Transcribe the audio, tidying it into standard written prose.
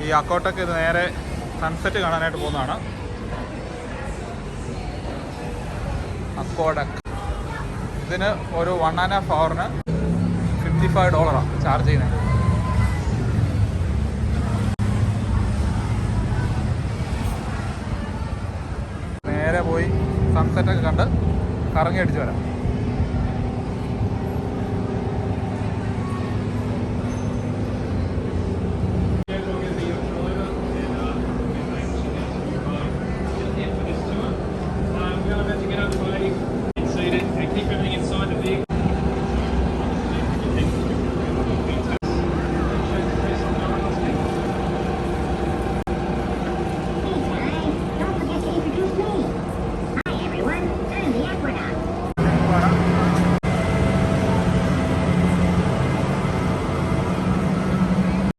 ഈ അക്കോട്ടക്ക് ഇത് നേരെ സൺസെറ്റ് കാണാനായിട്ട് പോകുന്നതാണ്. അക്കോടക്ക് ഇതിന് ഒരു 1.5 ഹവറിന് $55 ചാർജ് ചെയ്യുന്നത്. നേരെ പോയി സൺസെറ്റൊക്കെ കണ്ട് കറങ്ങി അടിച്ച് വരാം.